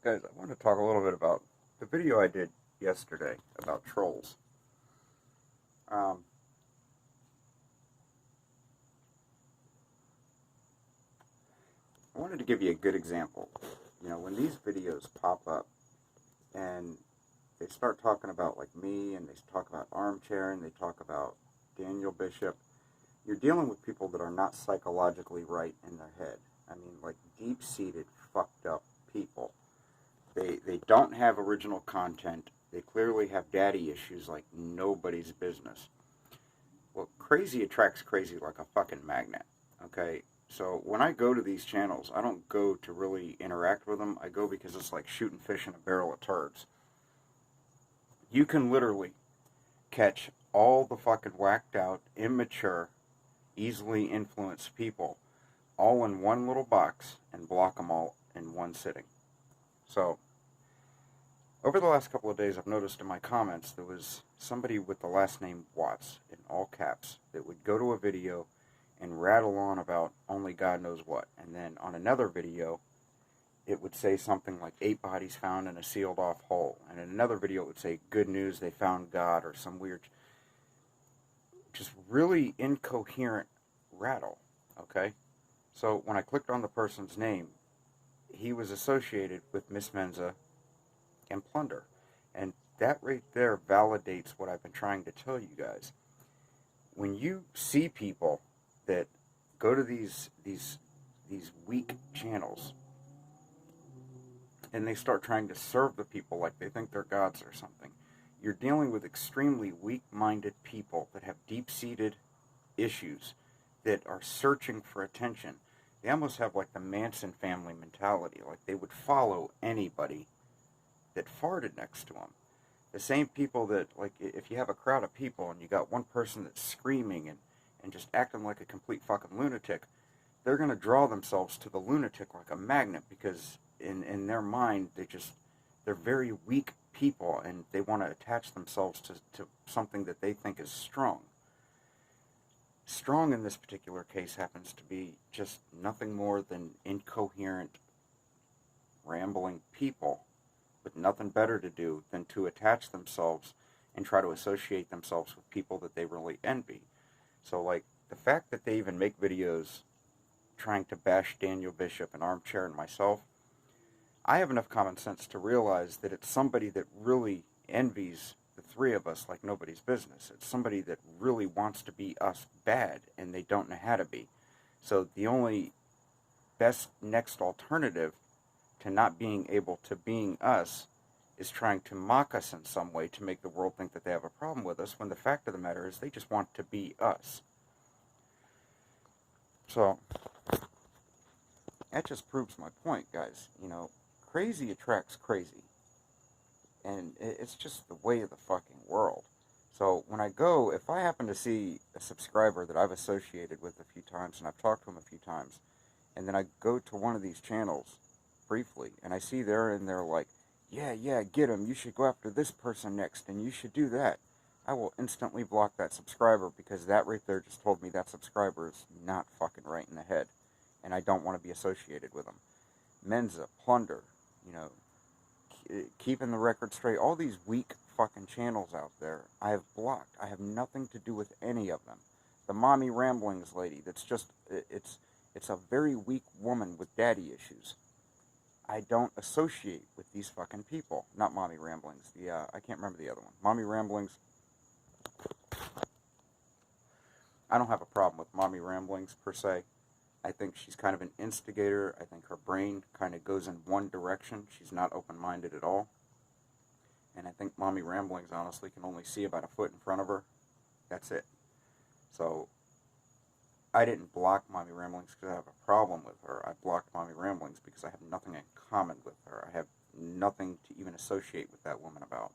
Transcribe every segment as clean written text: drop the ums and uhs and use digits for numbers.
Guys, I want to talk a little bit about the video I did yesterday about trolls. I wanted to give you a good example. You know, when these videos pop up and they start talking about like me, and they talk about Armchair, and they talk about Daniel Bishop, you're dealing with people that are not psychologically right in their head. I mean, like deep-seated, fucked up people. They don't have original content. They clearly have daddy issues like nobody's business. Well, crazy attracts crazy like a fucking magnet, okay? So when I go to these channels, I don't go to really interact with them. I go because it's like shooting fish in a barrel of turds. You can literally catch all the fucking whacked out, immature, easily influenced people all in one little box and block them all in one sitting. So, over the last couple of days, I've noticed in my comments there was somebody with the last name Watts, in all caps, that would go to a video and rattle on about only God knows what. And then on another video, it would say something like 8 bodies found in a sealed off hole. And in another video, it would say, good news, they found God, or some weird, just really incoherent rattle, okay? So when I clicked on the person's name, he was associated with Miss Menza and Plunder. And that right there validates what I've been trying to tell you guys. When you see people that go to these weak channels and they start trying to serve the people like they think they're gods or something, you're dealing with extremely weak-minded people that have deep-seated issues that are searching for attention. They almost have like the Manson Family mentality, like they would follow anybody that farted next to them. The same people that, like, if you have a crowd of people and you got one person that's screaming and just acting like a complete fucking lunatic, they're going to draw themselves to the lunatic like a magnet, because in their mind, they're very weak people and they want to attach themselves to something that they think is strong. Strong in this particular case happens to be just nothing more than incoherent, rambling people with nothing better to do than to attach themselves and try to associate themselves with people that they really envy. So, like, the fact that they even make videos trying to bash Daniel Bishop and Armchair and myself, I have enough common sense to realize that it's somebody that really envies the three of us like nobody's business. It's somebody that really wants to be us bad, and they don't know how to be. So the only best next alternative to not being able to being us is trying to mock us in some way to make the world think that they have a problem with us, when the fact of the matter is they just want to be us. So that just proves my point, guys. You know, crazy attracts crazy. And it's just the way of the fucking world. So when I go, if I happen to see a subscriber that I've associated with a few times, and I've talked to him a few times, and then I go to one of these channels briefly, and I see they're in there like, yeah, get him, you should go after this person next, and you should do that, I will instantly block that subscriber, because that right there just told me that subscriber is not fucking right in the head, and I don't want to be associated with them. Menza, Plunder, you know, Keeping the Record Straight, all these weak fucking channels out there, I have blocked. I have nothing to do with any of them. The Mommy Ramblings lady, that's just, it's a very weak woman with daddy issues. I don't associate with these fucking people. Not Mommy Ramblings. I can't remember the other one. Mommy Ramblings. I don't have a problem with Mommy Ramblings per se. I think she's kind of an instigator. I think her brain kind of goes in one direction. She's not open-minded at all. And I think Mommy Ramblings, honestly, can only see about a foot in front of her. That's it. So I didn't block Mommy Ramblings because I have a problem with her. I blocked Mommy Ramblings because I have nothing in common with her. I have nothing to even associate with that woman about.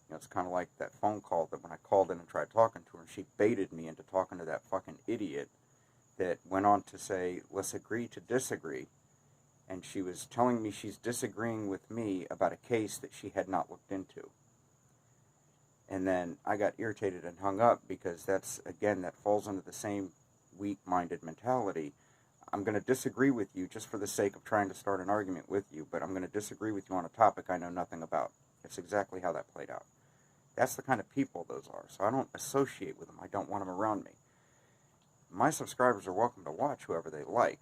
You know, it's kind of like that phone call that when I called in and tried talking to her, and she baited me into talking to that fucking idiot that went on to say, let's agree to disagree. And she was telling me she's disagreeing with me about a case that she had not looked into. And then I got irritated and hung up, because that's, again, that falls into the same weak-minded mentality. I'm going to disagree with you just for the sake of trying to start an argument with you, but I'm going to disagree with you on a topic I know nothing about. It's exactly how that played out. That's the kind of people those are, so I don't associate with them. I don't want them around me. My subscribers are welcome to watch whoever they like,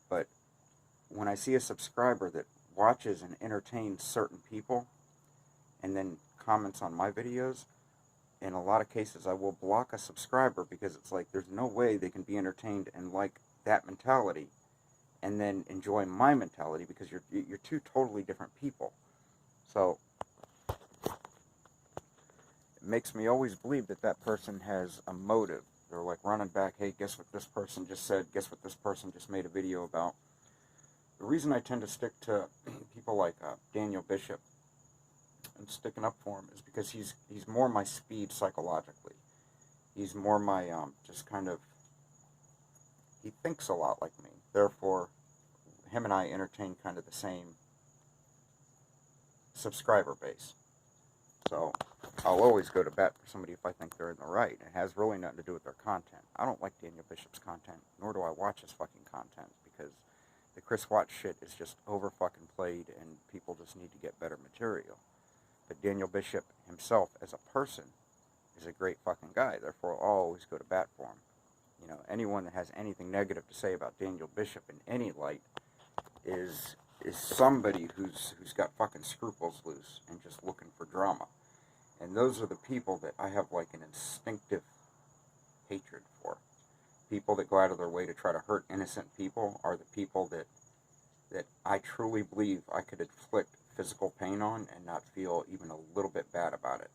but when I see a subscriber that watches and entertains certain people and then comments on my videos, in a lot of cases I will block a subscriber because it's like there's no way they can be entertained and like that mentality and then enjoy my mentality, because you're two totally different people. So it makes me always believe that that person has a motive. They're like running back, hey, guess what this person just said, guess what this person just made a video about. The reason I tend to stick to people like Daniel Bishop and sticking up for him is because he's more my speed psychologically. He's more my just kind of, he thinks a lot like me. Therefore, him and I entertain kind of the same subscriber base. So I'll always go to bat for somebody if I think they're in the right. It has really nothing to do with their content. I don't like Daniel Bishop's content, nor do I watch his fucking content, because the Chris Watts shit is just over fucking played and people just need to get better material. But Daniel Bishop himself as a person is a great fucking guy. Therefore, I'll always go to bat for him. You know, anyone that has anything negative to say about Daniel Bishop in any light is somebody who's got fucking scruples loose and just looking for drama. And those are the people that I have like an instinctive hatred for. People that go out of their way to try to hurt innocent people are the people that I truly believe I could inflict physical pain on and not feel even a little bit bad about it.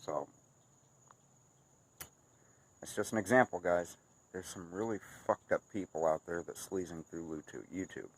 So, that's just an example, guys. There's some really fucked up people out there that's sleazing through YouTube.